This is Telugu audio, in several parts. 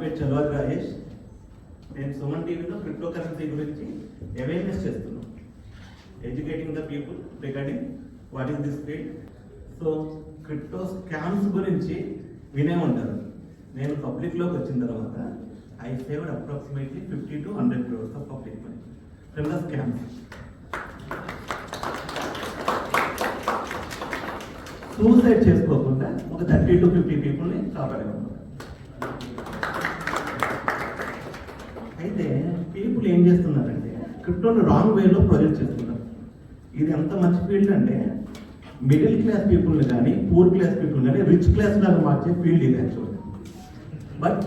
పేరు చలవత్ రాజేష్. నేను సుమన్ టీవీలో క్రిప్టో కరెన్సీ గురించి అవేర్నెస్ చేస్తున్నాను, educating the people regarding what is this field. So crypto scams గురించి వినే ఉంటారు. నేను పబ్లిక్లోకి వచ్చిన తర్వాత I saved approximately 50 to 100 crores of public money from the scams. Suicide చేసుకోకుండా ఒక 30 to 50 పీపుల్ని కాపాడేవాళ్ళు. అయితే పీపుల్ ఏం చేస్తున్నారంటే క్రిప్టోని రాంగ్ వేలో ప్రొజెక్ట్ చేస్తున్నారు. ఇది ఎంత మంచి ఫీల్డ్ అంటే మిడిల్ క్లాస్ పీపుల్ని కానీ పూర్ క్లాస్ పీపుల్ కానీ రిచ్ క్లాస్ లాగా మార్చే ఫీల్డ్ ఇది యాక్చువల్గా. బట్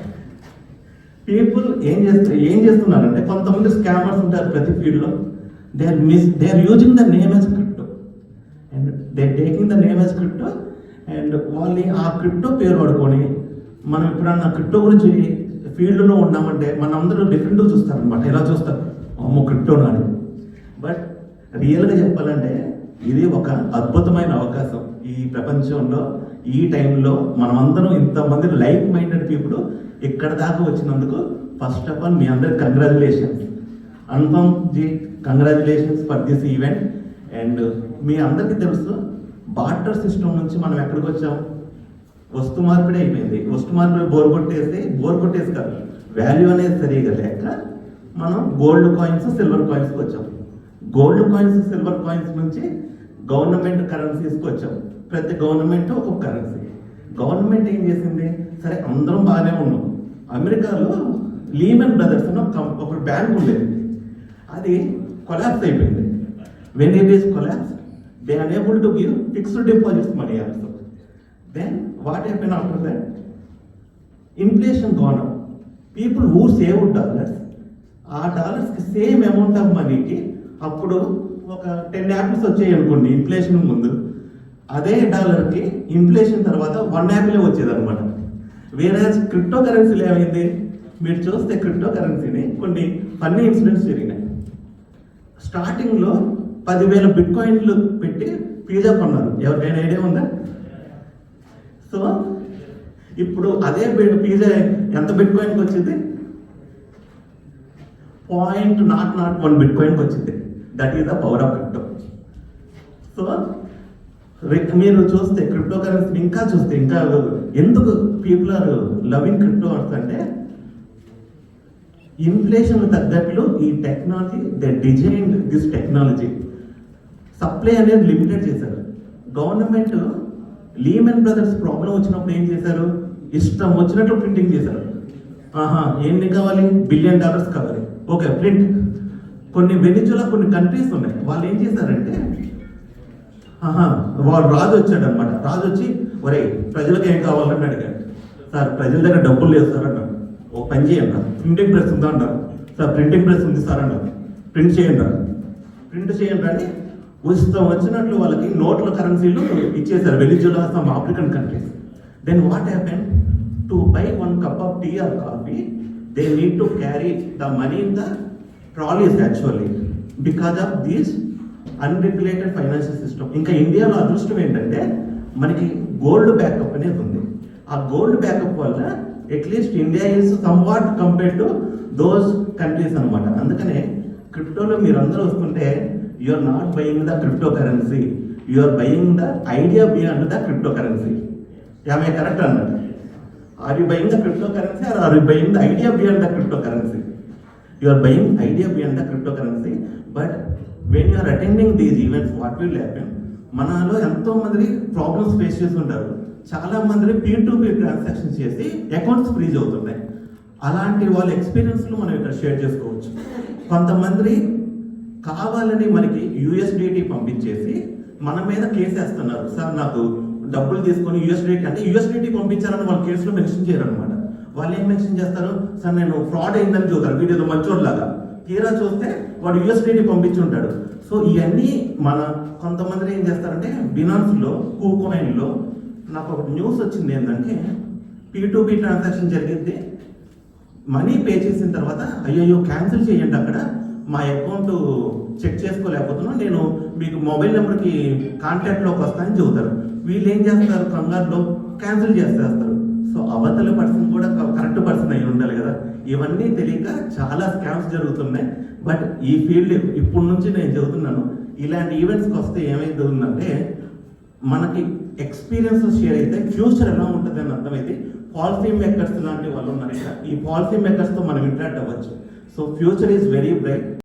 పీపుల్ ఏం చేస్తున్నారంటే కొంతమంది స్కామర్స్ ఉంటారు ప్రతి ఫీల్డ్లో. They are using the name as crypto and they taking the name as crypto and వాళ్ళని ఆ క్రిప్టో పేరు పడుకొని మనం ఎప్పుడన్నా క్రిప్టో గురించి ఫీల్డ్లో ఉన్నామంటే మన అందరూ డిఫరెంట్గా చూస్తారనమాట. ఎలా చూస్తారు, అమ్మో క్రిప్టో నాడు. బట్ రియల్గా చెప్పాలంటే ఇది ఒక అద్భుతమైన అవకాశం. ఈ ప్రపంచంలో ఈ టైంలో మనమందరం ఇంతమంది లైక్ మైండెడ్ పీపుల్ ఇక్కడ దాకా వచ్చినందుకు ఫస్ట్ ఆఫ్ ఆల్ మీ అందరికి congratulations. Anupam ji, congratulations for this event. And మీ అందరికీ తెలుసు బార్టర్ సిస్టమ్ నుంచి మనం ఎక్కడికి వచ్చాం, వస్తు మార్పిడి అయిపోయింది. వస్తు మార్పిడి బోర్ కొట్టేసి కాదు, వాల్యూ అనేది సరిగా లేక మనం గోల్డ్ కాయిన్స్ సిల్వర్ కాయిన్స్కి వచ్చాం. గోల్డ్ కాయిన్స్ సిల్వర్ కాయిన్స్ నుంచి గవర్నమెంట్ కరెన్సీస్కి వచ్చాం. ప్రతి గవర్నమెంట్ ఒక్కొక్క కరెన్సీ. గవర్నమెంట్ ఏం చేసింది, సరే అందరం బాగానే ఉన్నాం. అమెరికాలో లీమన్ బ్రదర్స్ అని ఒక బ్యాంక్ ఉండేది, అది కొలాప్స్ అయిపోయింది. When it is collapse they unable to give fixed deposits money also. Then what happened after that? Inflation gone up. People who saved dollars, ఆ డాలర్స్కి సేమ్ అమౌంట్ ఆఫ్ మనీకి అప్పుడు ఒక 10 యాపిల్స్ వచ్చాయి అనుకోండి ఇన్ఫ్లేషన్ ముందు, అదే డాలర్కి ఇన్ఫ్లేషన్ తర్వాత 1 యాపిలే వచ్చేది అనమాట. వేరే క్రిప్టో కరెన్సీలు ఏమైంది, మీరు చూస్తే క్రిప్టో కరెన్సీని కొన్ని ఫన్నీ ఇన్సిడెంట్స్ జరిగినాయి. స్టార్టింగ్లో 10,000 బిట్ కాయిన్లు పెట్టి పిజ్జా కొన్నారు. ఎవరికైనా ఐడియా ఉందా? సో ఇప్పుడు అదే పిజ్జా ఎంత బిట్ కాయిన్కి వచ్చింది, 0.001 బిట్ కాయిన్కి వచ్చింది. That is the power of crypto. So మీరు చూస్తే క్రిప్టో కరెన్సీ ఇంకా ఎందుకు పీపుల్ ఆర్ లవింగ్ క్రిప్టో అంటే ఇన్ఫ్లేషన్ తగ్గట్లు ఈ technology they design this technology. Supply అనేది లిమిటెడ్ చేశారు. గవర్నమెంట్ లీమన్ బ్రదర్స్ ప్రాబ్లం వచ్చినప్పుడు ఏం చేశారు, ఇష్టం వచ్చినట్లు ప్రింటింగ్ చేశారు. ఎన్ని కావాలి, $1 బిలియన్ కావాలి, ఓకే ప్రింట్. కొన్ని వెనిజులా కొన్ని కంట్రీస్ ఉన్నాయి, వాళ్ళు ఏం చేశారంటే వాడు రాజు వచ్చాడు అనమాట. రాజు వచ్చి ఒరే ప్రజలకు ఏం కావాలని అడిగాడు. సార్ ప్రజల దగ్గర డబ్బులు లేదు సార్ అన్నారు. ఒక పని చేయండి, ప్రింటింగ్ ప్రెస్ ఉందా అన్నారు. సార్ ప్రింటింగ్ ప్రెస్ ఉంది సార్ అన్నారు. ప్రింట్ చేయండి అని ఇష్టం వచ్చినట్లు వాళ్ళకి నోట్ల కరెన్సీలు ఇచ్చేసారు Venezuela, some African countries. Then what happen, to buy 1 cup of tea or coffee they need to carry the money in the trolleys actually because of this unregulated financial system. ఇంకా ఇండియాలో అదృష్టం ఏంటంటే మనకి గోల్డ్ బ్యాకప్ అనేది ఉంది. ఆ గోల్డ్ బ్యాకప్ వల్ల at least India is some what compared to those countries అనమాట. అందుకనే క్రిప్టోలో మీరందరూ వస్తుంటే you are not buying the cryptocurrency, you are buying the idea behind the cryptocurrency. Am I correct or not? Are you buying the cryptocurrency or are you buying the idea behind the cryptocurrency? You are buying idea behind the cryptocurrency. But when you are attending these events, what will happen, మనలో ఎంతో మంది ప్రాబ్లమ్స్ ఫేస్ చేస్తుంటారు. చాలా మంది P2P ట్రాన్సాక్షన్ చేసి అకౌంట్స్ ఫ్రీజ్ అవుతున్నాయి. అలాంటి వాళ్ళ ఎక్స్పీరియన్స్లు మనం ఇక్కడ షేర్ చేసుకోవచ్చు. కొంతమంది కావాలని మనకి USDT పంపించేసి మన మీద కేసు వేస్తున్నారు. సార్ నాకు డబ్బులు తీసుకొని USDT పంపించారని వాళ్ళ కేసులో మెన్షన్ చేయరనమాట. వాళ్ళు ఏం మెన్షన్ చేస్తారు, సార్ నేను ఫ్రాడ్ అయిందని చూస్తారు వీడియోలో మంచోళ్ళలాగా. తీరా చూస్తే వాడు USDT పంపించి ఉంటాడు. సో ఇవన్నీ కొంతమంది ఏం చేస్తారంటే బినాన్స్లో, కూకాయిన్లో నాకు ఒక న్యూస్ వచ్చింది ఏంటంటే P2P ట్రాన్సాక్షన్ జరిగింది, మనీ పే చేసిన తర్వాత అయ్యో క్యాన్సిల్ చేయండి, అక్కడ మా అకౌంట్ చెక్ చేసుకోలేకపోతున్నాం, నేను మీకు మొబైల్ నెంబర్కి కాంటాక్ట్లోకి వస్తానని చెబుతారు. వీళ్ళు ఏం చేస్తారు, కంగారులో క్యాన్సిల్ చేసేస్తారు. సో అవతల పర్సన్ కూడా కరెక్ట్ పర్సన్ అయి ఉండాలి కదా. ఇవన్నీ తెలియక చాలా స్కామ్స్ జరుగుతున్నాయి. బట్ ఈ ఫీల్డ్ ఇప్పటి నుంచి నేను చదువుతున్నాను, ఇలాంటి ఈవెంట్స్కి వస్తే ఏమైతుందంటే మనకి ఎక్స్పీరియన్స్ షేర్ అయితే ఫ్యూచర్ ఎలా ఉంటుంది అని అర్థమైతే పాలసీ మేకర్స్ లాంటి వాళ్ళు ఉన్నారు ఇక్కడ. ఈ పాలసీ మేకర్స్తో మనం ఇంటరాక్ట్ అవ్వచ్చు. So future is very bright.